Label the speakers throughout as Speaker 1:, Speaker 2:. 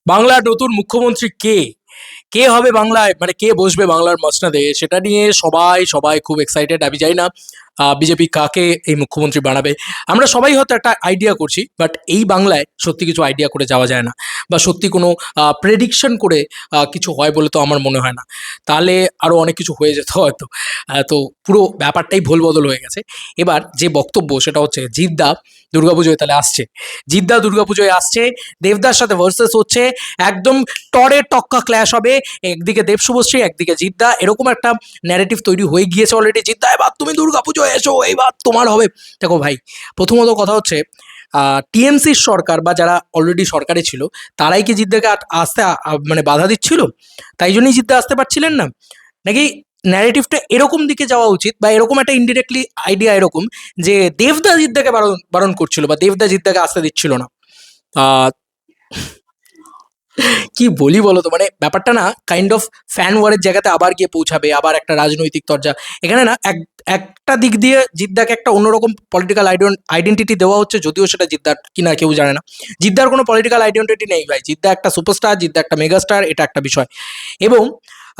Speaker 1: বাংলার নতুন মুখ্যমন্ত্রী কে? কে হবে বাংলায়? মানে কে বসবে বাংলার মসনদে? সেটা নিয়ে সবাই সবাই খুব এক্সাইটেড। আমি জানি না বিজেপি কাকে এই মুখ্যমন্ত্রী বানাবে। আমরা সবাই হয়তো একটা আইডিয়া করছি, বাট এই বাংলায় সত্যি কিছু আইডিয়া করে যাওয়া যায় না, বা সত্যি কোনো প্রেডিকশন করে কিছু হয় বলে তো আমার মনে হয় না। তাহলে আরও অনেক কিছু হয়ে যেত হয়তো। তো পুরো ব্যাপারটাই ভোল বদল হয়ে গেছে। এবার যে বক্তব্য সেটা হচ্ছে জিদ্দা দুর্গাপুজোয় তাহলে আসছে। জিদ্দা দুর্গাপুজোয় আসছে, দেবদার সাথে ভার্সেস হচ্ছে, একদম টরে টক্কা ক্ল্যাশ হবে। একদিকে দেব শুভশ্রী, একদিকে জিদ্দা, এরকম একটা ন্যারেটিভ তৈরি হয়ে গিয়েছে অলরেডি। জিদ্দা এবার তুমি দুর্গাপুজোয় এসো, এইবার তোমার হবে। দেখো ভাই, প্রথমত কথা হচ্ছে টিএমসির সরকার বা যারা অলরেডি সরকারে ছিল তারাই কি জিদ্দাকে আসতে মানে বাধা দিচ্ছিল? তাই জন্যই জিদ্দা আসতে পারছিলেন না নাকি? ন্যারেটিভটা এরকম দিকে যাওয়া উচিত, বা এরকম একটা ইনডিরেক্টলি আইডিয়া এরকম যে দেবদা জিদ্দাকে বারণ বারণ করছিল, বা দেবদা জিদ্দাকে আসতে দিচ্ছিল না। আহ, কি বলি বলো তো, মানে ব্যাপারটা না কাইন্ড অফ ফ্যান ওয়ারের জায়গাতে আবার গিয়ে পৌঁছাবে, আবার একটা রাজনৈতিক তরজা এখানে না। একটা দিক দিয়ে জিদ্দাকে একটা অন্যরকম পলিটিক্যাল আইডেন্টিটি দেওয়া হচ্ছে, যদিও সেটা জিদ্দার কিনা কেউ জানে না। জিদ্দার কোনো পলিটিক্যাল আইডেন্টিটি নেই ভাই। জিদ্দা একটা সুপারস্টার, জিদ্দা একটা মেগাস্টার, এটা একটা বিষয়। এবং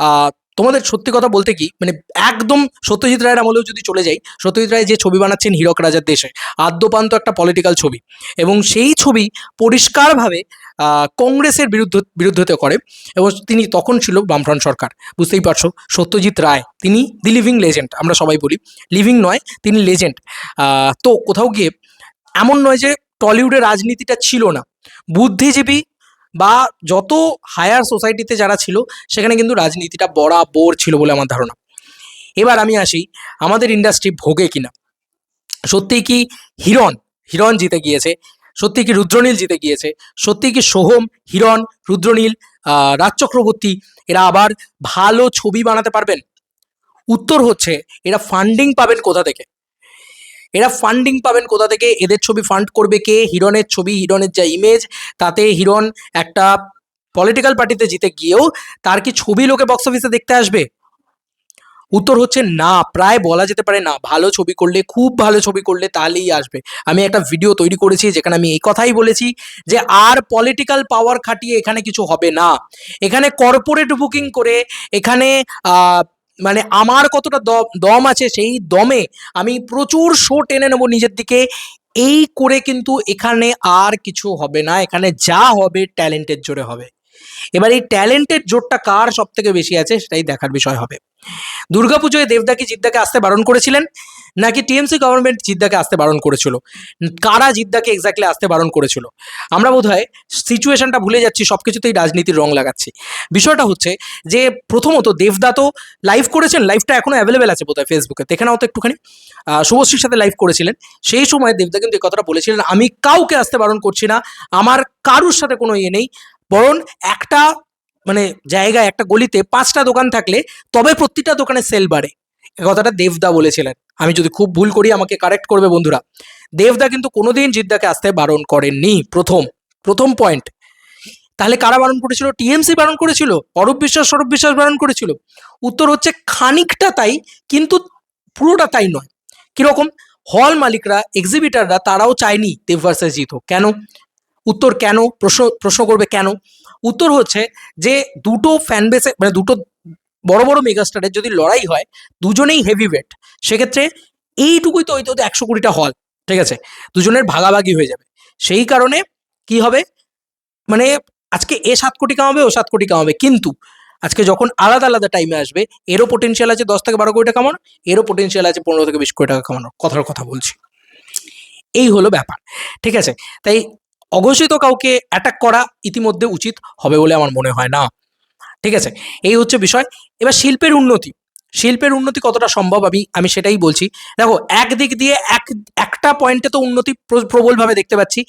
Speaker 1: আহ, তোমাদের সত্যি কথা বলতে কি, মানে একদম সত্যজিৎ রায়ের আমলেও যদি চলে যাই, সত্যজিৎ রায় যে ছবি বানাচ্ছেন হীরক রাজার দেশে, আদ্যপান্ত একটা পলিটিক্যাল ছবি, এবং সেই ছবি পরিষ্কারভাবে কংগ্রেসের বিরুদ্ধতে করে। এবং তিনি তখন ছিল বামফ্রন্ট সরকার। বুঝতেই পারছো, সত্যজিৎ রায় তিনি দি লিভিং লেজেন্ড, আমরা সবাই বলি। লিভিং নয়, তিনি লেজেন্ড। তো কোথাও গিয়ে এমন নয় যে টলিউডে রাজনীতিটা ছিল না। বুদ্ধিজীবী বা যত হায়ার সোসাইটিতে যারা ছিল, সেখানে কিন্তু রাজনীতিটা বরাবর ছিল বলে আমার ধারণা। এবার আমি আসি, আমাদের ইন্ডাস্ট্রি ভোগে কিনা। সত্যি কি হিরণ হিরণ জিতে গিয়েছে? সত্যি কি রুদ্রনীল জিতে গিয়েছে? সত্যি কি সোহম, হিরণ, রুদ্রনীল, রাজ চক্রবর্তী এরা আবার ভালো ছবি বানাতে পারবেন? উত্তর হচ্ছে এরা ফান্ডিং পাবেন কোথা থেকে? এদের ছবি ফান্ড করবে কে? হিরণের ছবি, হিরণের যা ইমেজ, তাতে হিরণ একটা পলিটিক্যাল পার্টিতে জিতে গিয়েও তার কি ছবি লোকে বক্স অফিসে দেখতে আসবে? উত্তর হচ্ছে না, প্রায় বলা যেতে পারে না। ভালো ছবি করলে, খুব ভালো ছবি করলে তাহলেই আসবে। আমি একটা ভিডিও তৈরি করেছি যেখানে আমি এই কথাই বলেছি যে আর পলিটিক্যাল পাওয়ার খাটিয়ে এখানে কিছু হবে না। এখানে কর্পোরেট বুকিং করে, এখানে মানে আমার কতটা দম আছে সেই দমে আমি প্রচুর শো টেনে নেবো নিজের দিকে, এই করে কিন্তু এখানে আর কিছু হবে না। এখানে যা হবে ট্যালেন্টের জোরে হবে। এবার এই ট্যালেন্টের জোরটা কার সব থেকে বেশি আছে সেটাই দেখার বিষয় হবে। দুর্গাপুজোয় দেবদা কি জিদ্দাকে আসতে বারণ করেছিলেন, নাকি টিএমসি গভর্নমেন্ট জিদ্দাকে আসতে বারণ করেছিল? কারা জিদ্দাকে এক্স্যাক্টলি আসতে বারণ করেছিল? আমরা বোধহয় সিচুয়েশনটা ভুলে যাচ্ছি, সব কিছুতেই রাজনীতির রং লাগাচ্ছি। বিষয়টা হচ্ছে যে প্রথমত দেবদা তো লাইভ করেছেন, লাইভটা এখনো অ্যাভেলেবেল আছে বোধহয় ফেসবুকে, দেখে নাও তো একটুখানি। শুভশ্রীর সাথে লাইভ করেছিলেন, সেই সময় দেবদা কিন্তু এই কথাটা বলেছিলেন, আমি কাউকে আসতে বারণ করছি না, আমার কারুর সাথে কোনো ইয়ে নেই। বরং একটা মানে জায়গায়, একটা গলিতে 5টা দোকান থাকলে তবে প্রত্যেকটা দোকানে সেল বাড়ে। এ কথাটা দেবদা বলেছিলেন। আমি যদি খুব ভুল করি আমাকে কারেক্ট করবে বন্ধুরা। দেবদা কিন্তু কোনোদিন জিদ্দাকে আসতে বারণ করেননি। প্রথম প্রথম পয়েন্ট। তাহলে কারা বারণ করেছিল? টিএমসি বারণ করেছিল, অরূপ বিশ্বাস, সৌরভ বিশ্বাস বারণ করেছিল। উত্তর হচ্ছে খানিকটা তাই, কিন্তু পুরোটা তাই নয়। কিরকম? হল মালিকরা, এক্সিবিটাররা তারাও চায়নি দেব ভার্সেস জিত হোক। কেন? উত্তর কেন? প্রশ্ন করবে কেন? উত্তর হচ্ছে যে দুটো ফ্যান বেসে, মানে দুটো বড় বড় মেগাস্টারের যদি লড়াই হয়, দুজনেই হেভি ওয়েট, সেক্ষেত্রে এইটুকুই তো হইতে হতে 100 কোটিটা হল, ঠিক আছে, দুজনের ভাগাভাগি হয়ে যাবে। সেই কারণে কি হবে, মানে আজকে এ 7 কোটি কামাবে, ও 7 কোটি কামাবে, কিন্তু আজকে যখন আলাদা আলাদা টাইমে আসবে, এরও পোটেনশিয়াল আছে 10 থেকে 12 কোটি টাকা কামানোর, এরও পোটেনশিয়াল আছে 15 থেকে 20 কোটি টাকা কামানোর। কথার কথা বলছি। এই হলো ব্যাপার, ঠিক আছে? তাই অঘোষিত কাউকে অ্যাটাক করা ইতিমধ্যে উচিত হবে বলে আমার মনে হয় না, ঠিক আছে? এই হচ্ছে বিষয়। এবার শিল্পের উন্নতি, শিল্পের উন্নতি কতটা সম্ভব আমি আমি সেটাই বলছি। দেখো, একদিক দিয়ে একটা পয়েন্টে তো উন্নতি প্রবলভাবে দেখতে পাচ্ছি।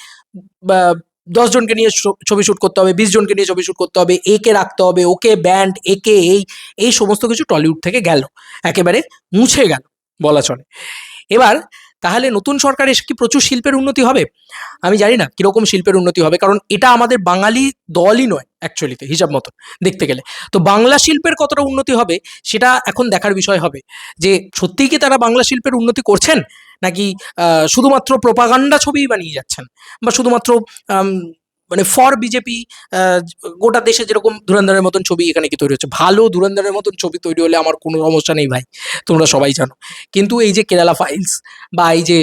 Speaker 1: 10 জনকে নিয়ে ছবি শ্যুট করতে হবে, 20 জনকে নিয়ে ছবি শ্যুট করতে হবে, একে রাখতে হবে, ওকে ব্যান্ড, একে এই সমস্ত কিছু টলিউড থেকে গেল, একেবারে মুছে গেল বলা চলে। এবার তাহলে নতুন সরকার এসে কি প্রচুর শিল্পের উন্নতি হবে? আমি জানি না কিরকম শিল্পের উন্নতি হবে, কারণ এটা আমাদের বাঙালি দলই নয় অ্যাকচুয়ালিতে, হিসাব মতো দেখতে গেলে। তো বাংলা শিল্পের কতটা উন্নতি হবে সেটা এখন দেখার বিষয় হবে, যে সত্যিই কি তারা বাংলা শিল্পের উন্নতি করছেন, নাকি শুধুমাত্র প্রোপাগান্ডা ছবিই বানিয়ে যাচ্ছেন, বা শুধুমাত্র মানে ফর বিজেপি, গোটা দেশে যেরকম ধুরন্ধরের মতন ছবি এখানে কি তৈরি হচ্ছে, ভালো ধুরন্ধরের মতন ছবি তৈরি হলে আমার কোনো সমস্যা নেই ভাই, তোমরা সবাই জানো। কিন্তু এই যে কেরালা ফাইলস বা এই যে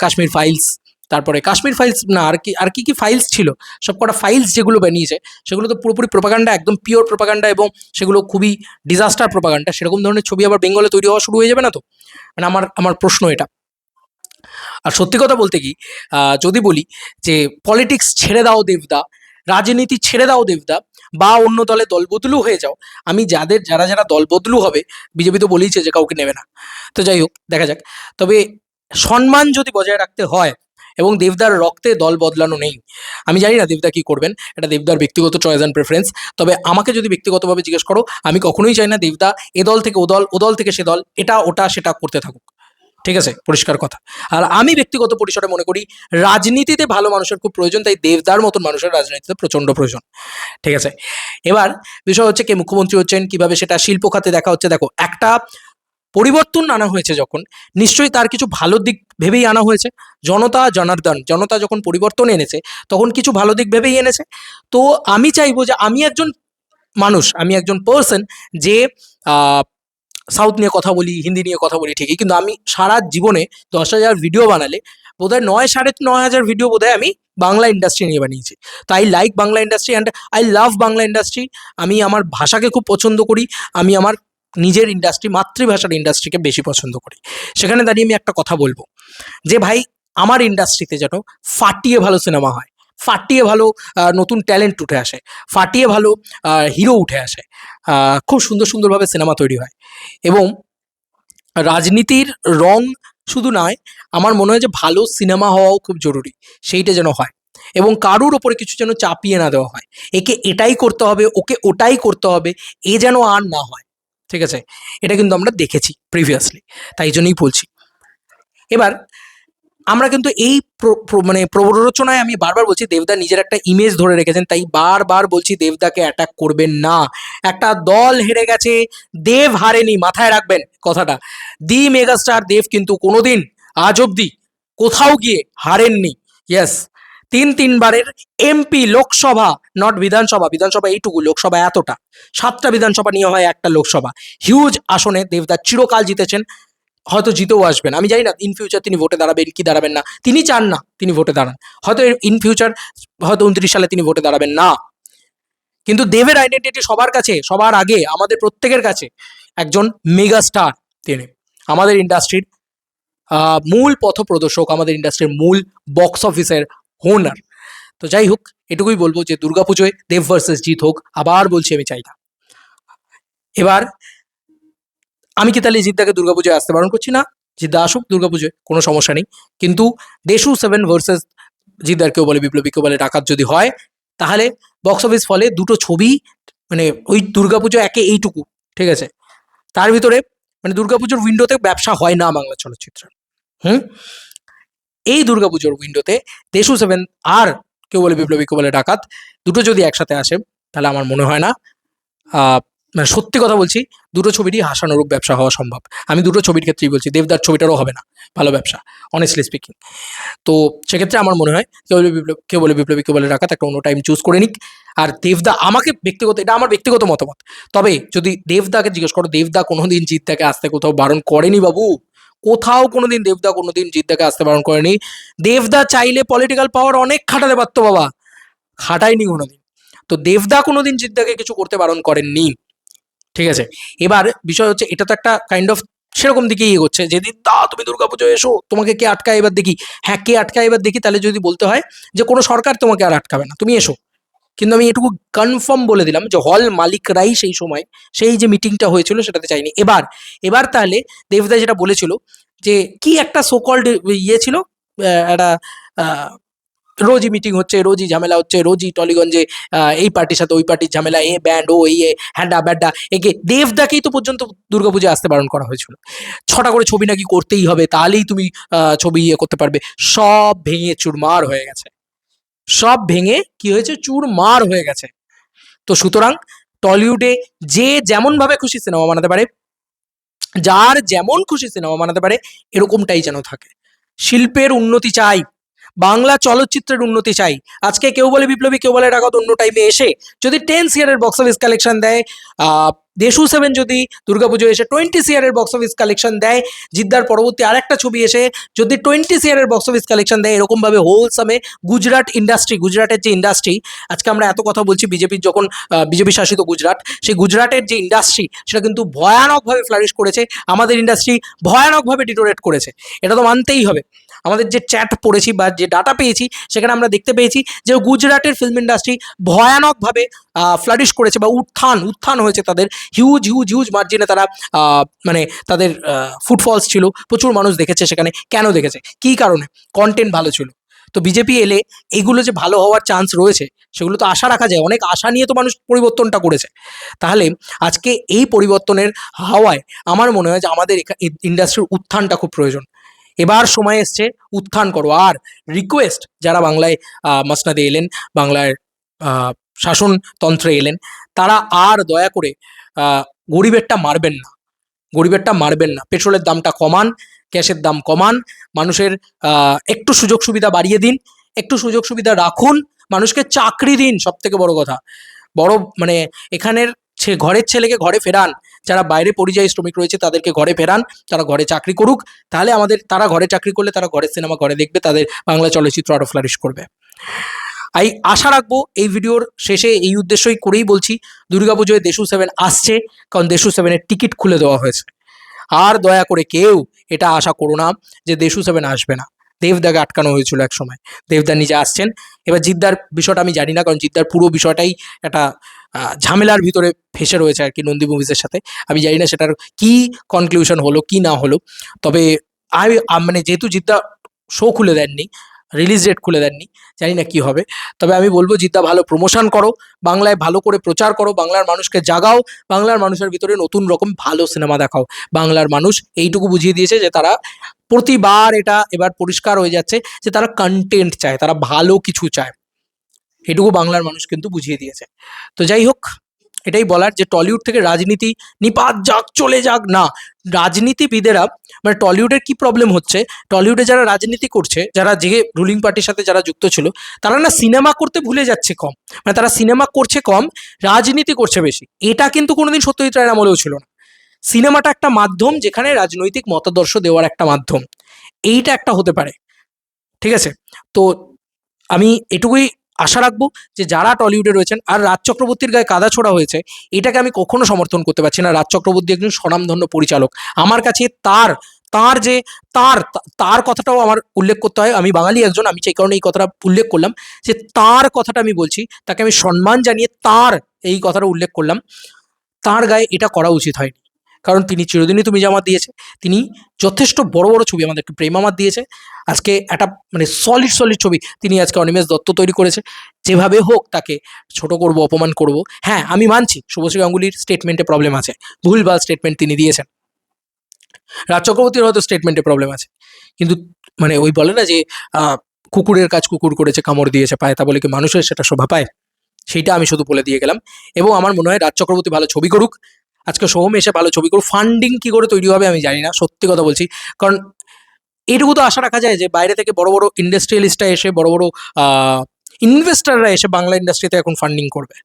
Speaker 1: কাশ্মীর ফাইলস, তারপরে কাশ্মীর ফাইলস না, আর কি ফাইলস ছিল, সবকটা ফাইলস যেগুলো বানিয়েছে সেগুলো তো পুরোপুরি প্রোপাগান্ডা, একদম পিওর প্রোপাগান্ডা, এবং সেগুলো খুবই ডিজাস্টার প্রোপাগান্ডা। সেরকম ধরনের ছবি আবার বেঙ্গলে তৈরি হওয়া শুরু হয়ে যাবে না তো? মানে আমার প্রশ্ন এটা। আর সত্যি কথা বলতে কি, যদি বলি যে পলিটিক্স ছেড়ে দাও দেবদা, রাজনীতি ছেড়ে দাও দেবদা, বা অন্য দলে দলবদলু হয়ে যাও, আমি যারা দলবদলু হবে, বিজেপি তো বলেইছে যে কাউকে নেবে না, তো যাই হোক দেখা যাক। তবে সম্মান যদি বজায় রাখতে হয়, এবং দেবদার রক্তে দল বদলানো নেই। আমি জানি না দেবদা কি করবেন, এটা দেবদার ব্যক্তিগত চয়েস অ্যান্ড প্রেফারেন্স। তবে আমাকে যদি ব্যক্তিগতভাবে জিজ্ঞেস করো, আমি কখনোই চাই না দেবদা এ দল থেকে ও দল, ও দল থেকে সে দল, এটা ওটা সেটা করতে থাকুক। ঠিক আছে, পরিষ্কার কথা। আর আমি ব্যক্তিগত পরিসরে মনে করি রাজনীতিতে ভালো মানুষের খুব প্রয়োজন, তাই দেবদার মতন মানুষের রাজনীতিতে প্রচন্ড প্রয়োজন। ঠিক আছে, এবার বিষয় হচ্ছে কে মুখ্যমন্ত্রী হচ্ছেন, কিভাবে সেটা শিল্প খাতে দেখা হচ্ছে। দেখো, একটা পরিবর্তন আনা হয়েছে যখন, নিশ্চয়ই তার কিছু ভালো দিক ভেবেই আনা হয়েছে। জনতা জনার্দন, জনতা যখন পরিবর্তন এনেছে তখন কিছু ভালো দিক ভেবেই এনেছে। তো আমি চাইবো যে আমি একজন মানুষ, আমি একজন পার্সন যে সাউথ নিয়ে কথা বলি, হিন্দি নিয়ে কথা বলি ঠিকই, কিন্তু আমি সারা জীবনে 10,000 ভিডিও বানালে বোধহয় 9-9.5 ভিডিও বোধহয় আমি বাংলা ইন্ডাস্ট্রি নিয়ে বানিয়েছি। তো I like Bangla industry and I love Bangla industry. আমি আমার ভাষাকে খুব পছন্দ করি, আমি আমার নিজের ইন্ডাস্ট্রি, মাতৃভাষার ইন্ডাস্ট্রিকে বেশি পছন্দ করি। সেখানে দাঁড়িয়ে আমি একটা কথা বলবো যে ভাই, আমার ইন্ডাস্ট্রিতে যেন ফাটিয়ে ভালো সিনেমা হয়, ফাটিয়ে ভালো নতুন ট্যালেন্ট উঠে আসে, ফাটিয়ে ভালো হিরো উঠে আসে, খুব সুন্দর সুন্দরভাবে সিনেমা তৈরি হয়। এবং রাজনীতির রং শুধু নয়, আমার মনে হয় যে ভালো সিনেমা হওয়াও খুব জরুরি, সেইটা যেন হয়। এবং কারুর ওপরে কিছু যেন চাপিয়ে না দেওয়া হয়, একে এটাই করতে হবে, ওকে ওটাই করতে হবে, এ যেন আর না হয়। ঠিক আছে, এটা কিন্তু আমরা দেখেছি প্রিভিয়াসলি, তাই জন্যই বলছি। এবার আমরা কিন্তু এই মানে প্ররোচনায় আমি বারবার বলছি দেবদা নিজের একটা ইমেজ ধরে রেখেছেন, তাই বারবার বলছি দেবদাকে অ্যাটাক করবেন না। একটা দল হেরে গেছে, দেব হারেনি, মাথায় রাখবেন কথাটা। দি মেগাস্টার দেব কিন্তু কোনোদিন আজ অব্দি কোথাও গিয়ে হারেননি। ইয়েস, 3 বারের এমপি, লোকসভা, নট বিধানসভা, বিধানসভা এইটুকু, লোকসভা এতটা, 7টা বিধানসভা নিয়ে হয় একটা লোকসভা, হিউজ আসনে দেবদা চিরকাল জিতেছেন, হয়তো জিতেও আসবেন। আমি জানি না ইন ফিউচার তিনি ভোটে দাঁড়াবেন কি দাঁড়াবেন না, তিনি চান না তিনি ভোটে দাঁড়ান, হয়তো ইন ফিউচার, হয়তো 29 সালে তিনি ভোটে দাঁড়াবেন না। কিন্তু দেবের আইডেন্টিটি সবার কাছে, সবার আগে আমাদের প্রত্যেকের কাছে একজন মেগা স্টার। তিনি আমাদের ইন্ডাস্ট্রির মূল পথপ্রদর্শক, আমাদের ইন্ডাস্ট্রির মূল বক্স অফিসের হোনার। তো যাই হোক, এটুকুই বলবো যে দুর্গাপুজোয় দেব ভার্সেস জিৎ হোক, আবার বলছি আমি চাই না। এবার আমি কি তাহলে জিদ্দাকে দুর্গাপুজোয় আসতে বারণ করছি? না, জিদ্দা আসুক দুর্গাপুজোয়, কোনো সমস্যা নেই। কিন্তু দেশু 7 ভার্সেস জিদ্দার, কেউ বলে বিপ্লবী, কেউ বলে ডাকাত যদি হয়, তাহলে বক্স অফিস ফলে দুটো ছবি, মানে ওই দুর্গাপুজো একে এইটুকু, ঠিক আছে, তার ভিতরে মানে দুর্গাপুজোর উইন্ডোতে ব্যবসা হয় না বাংলা চলচ্চিত্র। হুম, এই দুর্গাপুজোর উইন্ডোতে দেশু 7 আর কেউ বলে বিপ্লবী, কেউ বলে ডাকাত, দুটো যদি একসাথে আসে, তাহলে আমার মনে হয় না, মানে সত্যি কথা বলছি, দুটো ছবিরই হাসানুরূপ ব্যবসা হওয়া সম্ভব। আমি দুটো ছবির ক্ষেত্রেই বলছি, দেবদার ছবিটারও হবে না ভালো ব্যবসা, অনেস্টলি স্পিকিং। তো সেক্ষেত্রে আমার মনে হয় কেউ বলে বিপ্লবী, কেউ বলে ডাকাত, একটা অন্য টাইম চুজ করে নিক। আর দেবদা, আমাকে ব্যক্তিগত, এটা আমার ব্যক্তিগত মতামত, তবে যদি দেবদাকে জিজ্ঞেস করো, দেবদা কোনোদিন জিদ্দাকে আসতে কোথাও বারণ করেনি বাবু, কোথাও কোনোদিন দেবদা কোনোদিন জিদ্দাকে আসতে বারণ করেনি। দেবদা চাইলে পলিটিক্যাল পাওয়ার অনেক খাটাতে পারতো বাবা, খাটায়নি কোনোদিন। তো দেবদা কোনোদিন জিদ্দাকে কিছু করতে বারণ করেননি। ঠিক আছে, এবার বিষয় হচ্ছে এটা তো একটা কাইন্ড অফ সেরকম দিকেই এগোচ্ছে, যেদিন তা তুমি দুর্গাপুজো এসো, তোমাকে কে আটকায় এবার দেখি। হ্যাঁ, কে আটকায় এবার দেখি, তাহলে যদি বলতে হয় যে কোনো সরকার তোমাকে আর আটকাবে না, তুমি এসো। কিন্তু আমি এটুকু কনফার্ম বলে দিলাম যে হল মালিকরাই সেই সময়, সেই যে মিটিংটা হয়েছিল সেটাতে চাইনি। এবার তাহলে দেবদা যেটা বলেছিল যে কি একটা সোকল্ড ইয়ে ছিল, একটা রোজই মিটিং হচ্ছে, রোজই ঝামেলা হচ্ছে, রোজই টলিগঞ্জে এই পার্টির সাথে ওই পার্টির ঝামেলা, এ ব্যান্ড, ও এই হ্যান্ডা ব্যাড্ডা, একে দেবদাকেই তো পর্যন্ত দুর্গাপুজোয় আসতে বারণ করা হয়েছিল। 6টা করে ছবি নাকি করতেই হবে, তাহলেই তুমি ছবি ইয়ে করতে পারবে। সব ভেঙে চুরমার হয়ে গেছে, সব ভেঙে কি হয়েছে, চুরমার হয়ে গেছে। তো সুতরাং টলিউডে যে যেমন ভাবে খুশি সিনেমা বানাতে পারে, যার যেমন খুশি সিনেমা বানাতে পারে, এরকমটাই যেন থাকে। শিল্পের উন্নতি চাই, বাংলা চলচ্চিত্রের উন্নতি চাই। আজকে কেউ বলে বিপ্লবী, কেউ বলে ডাকাত, অন্য টাইমে এসে যদি 10 সিআরের বক্স অফিস কালেকশন দেয়, দেশু 7 যদি দুর্গাপুজো এসে 20 সিআরের বক্স অফিস কালেকশন দেয়, জিদ্দার পরবর্তী আরেকটা ছবি এসে যদি 20 সিআরের বক্স অফিস কালেকশন দেয়, এরকমভাবে হোলসামে গুজরাট ইন্ডাস্ট্রি, গুজরাটের যে ইন্ডাস্ট্রি, আজকে আমরা এত কথা বলছি বিজেপির যখন বিজেপি শাসিত গুজরাট, সেই গুজরাটের যে ইন্ডাস্ট্রি সেটা কিন্তু ভয়ানকভাবে ফ্লারিশ করেছে, আমাদের ইন্ডাস্ট্রি ভয়ানকভাবে ডিটোরেট করেছে। এটা তো মানতেই হবে। আমাদের যে চ্যাট পড়েছি বা যে ডাটা পেয়েছি সেখানে আমরা দেখতে পেয়েছি যে গুজরাটের ফিল্ম ইন্ডাস্ট্রি ভয়ানকভাবে ফ্লারিশ করেছে বা উত্থান হয়েছে তাদের। হিউজ হিউজ হিউজ মার্জিনে তারা মানে তাদের ফুটফলস ছিল, প্রচুর মানুষ দেখেছে সেখানে। কেন দেখেছে, কী কারণে? কন্টেন্ট ভালো ছিল। তো বিজেপি এলে এইগুলো যে ভালো হওয়ার চান্স রয়েছে সেগুলো তো আশা রাখা যায়, অনেক আশা নিয়ে তো মানুষ পরিবর্তনটা করেছে। তাহলে আজকে এই পরিবর্তনের হাওয়ায় আমার মনে হয় যে আমাদের ইন্ডাস্ট্রির উত্থানটা খুব প্রয়োজন। এবার সময় এসছে উত্থান করো। আর রিকোয়েস্ট, যারা বাংলায় মসনদে এলেন, বাংলার শাসনতন্ত্রে এলেন, তারা আর দয়া করে গরিবেরটা মারবেন না, গরিবেরটা মারবেন না। পেট্রোলের দামটা কমান, গ্যাসের দাম কমান, মানুষের একটু সুযোগ সুবিধা বাড়িয়ে দিন, একটু সুযোগ সুবিধা রাখুন, মানুষকে চাকরি দিন। সব থেকে বড় কথা, বড় মানে এখানের ঘরের ছেলেকে ঘরে ফেরান, যারা বাইরে পরিযায়ী শ্রমিক রয়েছে তাদেরকে ঘরে ফেরান, তারা ঘরে চাকরি করুক। তাহলে তারা ঘরে চাকরি করলে তারা ঘরের সিনেমা ঘরে দেখবে, তাদের বাংলা চলচ্চিত্র আরও ফ্লারিশ করবে। আশা রাখবো এই ভিডিওর শেষে এই উদ্দেশ্যই করেই বলছি, দুর্গাপুজোয় দেশু 7 আসছে, কারণ দেশু 7-এর টিকিট খুলে দেওয়া হয়েছে। আর দয়া করে কেউ এটা আশা করো না যে দেশু 7 আসবে না। দেবদাকে আটকানো হয়েছিল এক সময়, দেবদা নিজে আসছেন। এবার জিদ্দার বিষয়টা আমি জানি না, কারণ জিদ্দার পুরো বিষয়টাই একটা ঝামেলার ভিতরে ফেসে রয়েছে আর কি নন্দী মুভিজের সাথে। আমি জানি না সেটার কি কনক্লুশন হলো কি না হলো। তবে মানে যেহেতু জিদ্দা শো খুলে দেননি, রিলিজ ডেট খুলে দেননি, জানি না কি হবে। তবে আমি বলবো জিদ্দা ভালো প্রমোশন করো, বাংলায় ভালো করে প্রচার করো, বাংলার মানুষকে জাগাও, বাংলার মানুষের ভিতরে নতুন রকম ভালো সিনেমা দেখাও। বাংলার মানুষ এইটুকু বুঝিয়ে দিয়েছে যে তারা প্রতিবার, এটা এবার পরিষ্কার হয়ে যাচ্ছে যে তারা কন্টেন্ট চায়, তারা ভালো কিছু চায়। এটুকু বাংলার মানুষ কিন্তু বুঝিয়ে দিয়েছে। তো যাই হোক, এটাই বলার যে টলিউড থেকে রাজনীতি নিপাত যাক, চলে যাক না। রাজনীতিবিদেরা মানে টলিউডের কি প্রবলেম হচ্ছে, টলিউডে যারা রাজনীতি করছে, যারা যে রুলিং পার্টির সাথে যারা যুক্ত ছিল, তারা না সিনেমা করতে ভুলে যাচ্ছে কম। মানে তারা সিনেমা করছে কম, রাজনীতি করছে বেশি। এটা কিন্তু কোনোদিন সত্যজিৎ রায়ের আমলেও ছিল না। সিনেমাটা একটা মাধ্যম, যেখানে রাজনৈতিক মতাদর্শ দেওয়ার একটা মাধ্যম, এইটা একটা হতে পারে। ঠিক আছে, তো আমি এটুকুই আশা রাখবো যে যারা টলিউডে রয়েছেন। আর রাজ চক্রবর্তীর গায়ে কাদা ছোড়া হয়েছে, এটাকে আমি কখনো সমর্থন করতে পারছি না। রাজ চক্রবর্তী একজন স্বনামধন্য পরিচালক। আমার কাছে তার তার যে তার তার কথাটাও আমার উল্লেখ করতে হয়। আমি বাঙালি একজন, আমি সেই কারণে এই কথাটা উল্লেখ করলাম যে তার কথাটা আমি বলছি, তাকে আমি সম্মান জানিয়ে তার এই কথাটা উল্লেখ করলাম। তার গায়ে এটা করা উচিত হয়নি, কারণ তিনি চিরদিনই তুমি জামাত দিয়েছে, তিনি যথেষ্ট বড় বড় ছবি আমাদেরকে প্রেম আমার দিয়েছে। আজকে একটা মানে সলিড ছবি তিনি আজকে অনিমেষ দত্ত তৈরি করেছে। যেভাবে হোক তাকে ছোট করব, অপমান করব। হ্যাঁ, আমি মানছি শুভশ্রী গাঙ্গুলির স্টেটমেন্টে প্রবলেম আছে, ভুলভাল স্টেটমেন্ট তিনি দিয়েছেন। রাজ চক্রবর্তীর হয়তো স্টেটমেন্টে প্রবলেম আছে, কিন্তু মানে ওই বলে না যে কুকুরের কাজ কুকুর করেছে, কামড় দিয়েছে পায়ে, তা বলে কি মানুষের সেটা শোভা পায়? সেইটা আমি শুধু বলে দিয়ে গেলাম। এবং আমার মনে হয় রাজ চক্রবর্তী ভালো ছবি করুক, আজকে সোহম এসে ভালো ছবি করুক। ফান্ডিং কি করে তৈরি হবে আমি জানি না, সত্যি কথা বলছি। কারণ এইটুকু তো আশা রাখা যায় যে বাইরে থেকে বড় বড় ইন্ডাস্ট্রিয়ালিস্টরা এসে, বড় বড় ইনভেস্টাররা এসে বাংলা ইন্ডাস্ট্রিতে এখন ফান্ডিং করবে।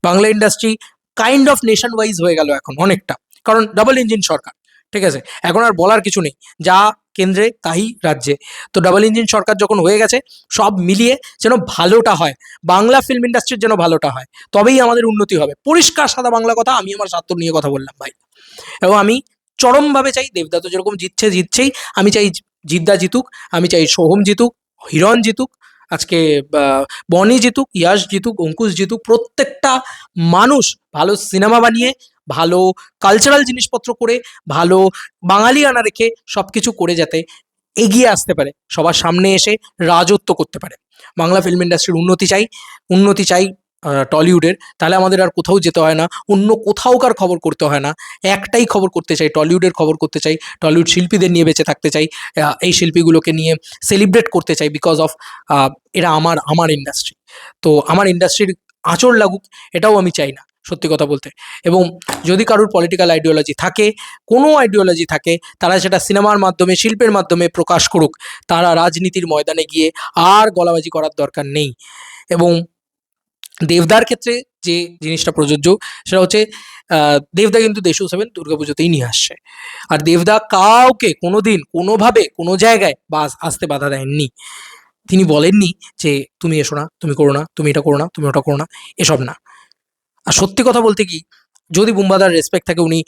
Speaker 1: Bangla industry kind of nation wise হয়ে গেল এখন অনেকটা, কারণ ডাবল ইঞ্জিন সরকার। ঠিক আছে, এখন আর বলার কিছু নেই, যা কেন্দ্রে তাই রাজ্যে। তো ডাবল ইঞ্জিন সরকার যখন হয়ে গেছে, সব মিলিয়ে যেন ভালোটা হয়, বাংলা ফিল্ম ইন্ডাস্ট্রির যেন ভালোটা হয়, তবেই আমাদের উন্নতি হবে। পরিষ্কার সাদা বাংলা কথা, আমি আমার স্বার্থ নিয়ে কথা বললাম ভাই। এবং আমি চরমভাবে চাই দেবদা তো যেরকম জিতছেই, আমি চাই জিদ্দা জিতুক, আমি চাই সোহম জিতুক, হিরণ জিতুক, আজকে বনি জিতুক, ইয়াশ জিতুক, অঙ্কুশ জিতুক। প্রত্যেকটা মানুষ ভালো সিনেমা বানিয়ে, ভালো কালচারাল জিনিসপত্র করে, ভালো বাঙালি আনা রেখে সব কিছু করে যাতে এগিয়ে আসতে পারে, সবার সামনে এসে রাজত্ব করতে পারে। বাংলা ফিল্ম ইন্ডাস্ট্রির উন্নতি চাই টলিউডের। তাহলে আমাদের আর কোথাও যেতে হয় না, অন্য কোথাওকার খবর করতে হয় না। একটাই খবর করতে চাই, টলিউডের খবর করতে চাই, টলিউড শিল্পীদের নিয়ে বেঁচে থাকতে চাই, এই শিল্পীগুলোকে নিয়ে সেলিব্রেট করতে চাই, বিকজ অফ এরা আমার ইন্ডাস্ট্রি। তো আমার ইন্ডাস্ট্রির আঁচড় লাগুক এটাও আমি চাই না। সত্যি কথা বলতে। এবং যদি কারোর পলিটিক্যাল আইডিওলজি থাকে, কোনো আইডিওলজি থাকে, তারা সেটা সিনেমার মাধ্যমে, শিল্পের মাধ্যমে প্রকাশ করুক। তারা রাজনীতির ময়দানে গিয়ে আর গলাবাজি করার দরকার নেই। এবং দেবদার ক্ষেত্রে যে জিনিসটা প্রযোজ্য সেটা হচ্ছে দেবদা কিন্তু দেশ উৎসবের দুর্গাপুজোতেই নিয়ে আসছে। আর দেবদা কাউকে কোনোদিন কোনোভাবে কোনো জায়গায় আসতে বাধা দেননি। তিনি বলেননি যে তুমি এসো না, তুমি করো না, তুমি এটা করো না, তুমি ওটা করো না, এসব না। আর সত্যি কথা বলতে কি, যদি বুম্বাদার রেসপেক্ট থাকে উনি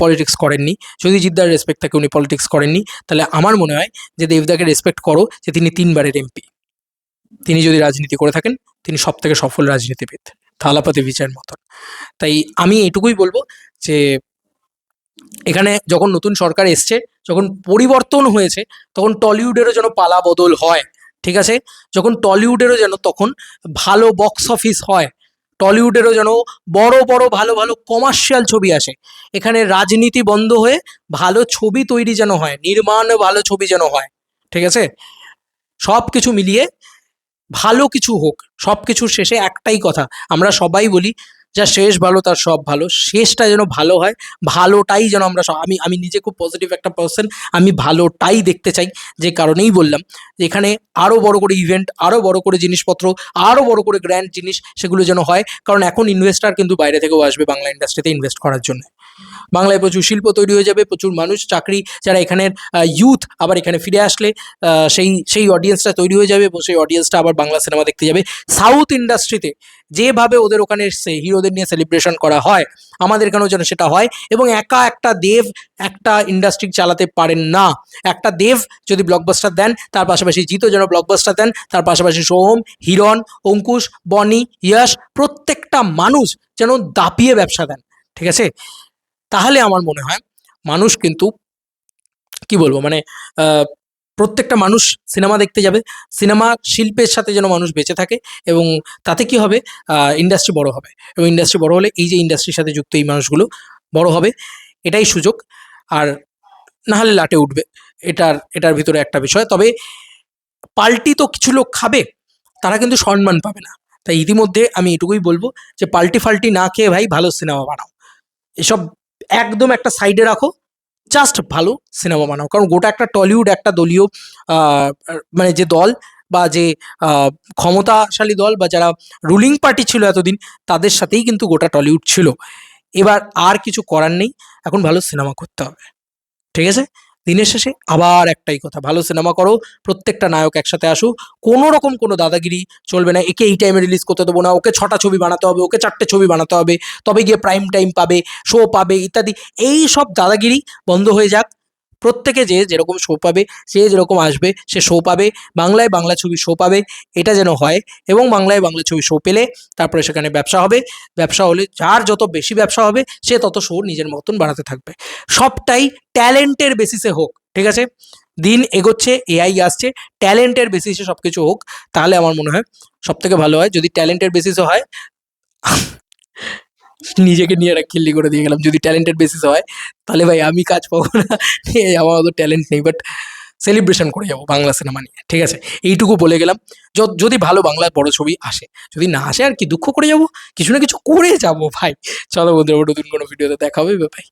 Speaker 1: পলিটিক্স করেননি, যদি জিদ্দার রেসপেক্ট থাকে উনি পলিটিক্স করেননি, তাহলে আমার মনে হয় যে দেবদাকে রেসপেক্ট করো যে তিনি 3বারের এমপি। তিনি যদি রাজনীতি করে থাকেন, তিনি সব থেকে সফল রাজনীতিবিদ, থালাপতি বিজয়ের মতন। তাই আমি এটুকুই বলবো যে এখানে যখন নতুন সরকার এসছে, যখন পরিবর্তন হয়েছে, তখন টলিউডেরও যেন পালা বদল হয়, ঠিক আছে? যখন টলিউডেরও যেন তখন ভালো বক্স অফিস হয়, টলিউডেরও যেন বড় বড় ভালো ভালো কমার্শিয়াল ছবি আসে। এখানে রাজনীতি বন্ধ হয়ে ভালো ছবি তৈরি যেন হয়, নির্মাণ ভালো ছবি যেন হয়, ঠিক আছে? সব কিছু মিলিয়ে ভালো কিছু হোক। সব কিছুর শেষে একটাই কথা আমরা সবাই বলি, যা শেষ ভালো তার সব ভালো। শেষটা যেন ভালো হয়, ভালোটাই যেন আমরা আমি আমি নিজে খুব পজিটিভ একটা পার্সন, আমি ভালোটাই দেখতে চাই। যে কারণেই বললাম যে এখানে আরও বড় করে ইভেন্ট, আরও বড় করে জিনিসপত্র, আরও বড় করে গ্র্যান্ড জিনিস সেগুলো যেন হয়। কারণ এখন ইনভেস্টার কিন্তু বাইরে থেকেও আসবে বাংলা ইন্ডাস্ট্রিতে ইনভেস্ট করার জন্য। বাংলায় প্রচুর শিল্প তৈরি হয়ে যাবে, প্রচুর মানুষ চাকরি, যারা এখানের ইউথ আবার এখানে ফিরে আসলে সেই অডিয়েন্সটা তৈরি হয়ে যাবে, এবং সেই অডিয়েন্সটা আবার বাংলা সিনেমা দেখতে যাবে। সাউথ ইন্ডাস্ট্রিতে যেভাবে ওদের ওখানে হিরোদের নিয়ে সেলিব্রেশন করা হয়, আমাদের এখানেও যেন সেটা হয়। এবং একা একটা দেব একটা ইন্ডাস্ট্রি চালাতে পারেন না। একটা দেব যদি ব্লকবাস্টার দেন, তার পাশাপাশি জিতও যেন ব্লকবাস্টার দেন, তার পাশাপাশি সোহম, হিরণ, অঙ্কুশ, বনি, ইয়াশ, প্রত্যেকটা মানুষ যেন দাপিয়ে ব্যবসা দেন, ঠিক আছে? তাহলে আমার মনে হয় মানুষ কিন্তু কি বলবো মানে প্রত্যেকটা মানুষ সিনেমা দেখতে যাবে। সিনেমা শিল্পের সাথে যেন মানুষ বেঁচে থাকে, এবং তাতে কি হবে, ইন্ডাস্ট্রি বড় হবে। এবং ইন্ডাস্ট্রি বড় হলে এই যে ইন্ডাস্ট্রির সাথে যুক্ত এই মানুষগুলো বড় হবে, এটাই সুযোগ। আর না হলে লাটে উঠবে, এটার ভিতরে একটা বিষয়। তবে পাল্টি তো কিছু লোক খাবে, তারা কিন্তু সম্মান পাবে না। তাই ইতিমধ্যে আমি এটুকুই বলবো যে পাল্টি ফাল্টি না খেয়ে ভাই ভালো সিনেমা বানাও। এসব একদম একটা সাইডে রাখো, জাস্ট ভালো সিনেমা বানাও। কারণ গোটা একটা টলিউড একটা দলীয় মানে যে দল বা যে ক্ষমতাশালী দল বা যারা রুলিং পার্টি ছিল এতদিন, তাদের সাথেই কিন্তু গোটা টলিউড ছিল। এবার আর কিছু করার নেই, এখন ভালো সিনেমা করতে হবে, ঠিক আছে? দিনের শেষে আবার একটাই কথা, ভালো সিনেমা করো, প্রত্যেকটা নায়ক একসাথে আসুক, কোনো রকম কোনো দাদাগিরি চলবে না। একে এই টাইমে রিলিজ করতে দেবো না, ওকে 6টা ছবি বানাতে হবে, ওকে 4টে ছবি বানাতে হবে, তবে গিয়ে প্রাইম টাইম পাবে, শো পাবে ইত্যাদি। এই সব দাদাগিরি বন্ধ হয়ে যাক। প্রত্যেকে যে যেরকম শো পাবে, সে যেরকম আসবে সে শো পাবে, বাংলায় বাংলা ছবি শো পাবে, এটা যেন হয়। এবং বাংলায় বাংলা ছবি শো পেলে তারপরে সেখানে ব্যবসা হবে। ব্যবসা হলে যার যত বেশি ব্যবসা হবে সে তত শো নিজের মতন বাড়াতে থাকবে। সবটাই ট্যালেন্টের বেসিসে হোক, ঠিক আছে? দিন এগোচ্ছে, এআই আসছে, ট্যালেন্টের বেসিসে সব কিছু হোক, তাহলে আমার মনে হয় সব থেকে ভালো হয়। যদি ট্যালেন্টের বেসিসে হয়, নিজেকে নিয়ে একটা খিল্লি করে দিয়ে গেলাম, যদি ট্যালেন্টেড বেসিস হয় তাহলে ভাই আমি কাজ পাবো না, আমার অত ট্যালেন্ট নেই, বাট সেলিব্রেশন করে যাবো বাংলা সিনেমা নিয়ে, ঠিক আছে? এইটুকু বলে গেলাম। যদি ভালো বাংলার বড় ছবি আসে, যদি না আসে আর কি দুঃখ করে যাবো, কিছু না কিছু করে যাবো ভাই। চলো বন্ধুরা, নতুন কোনো ভিডিওতে দেখা হবে, ভাই।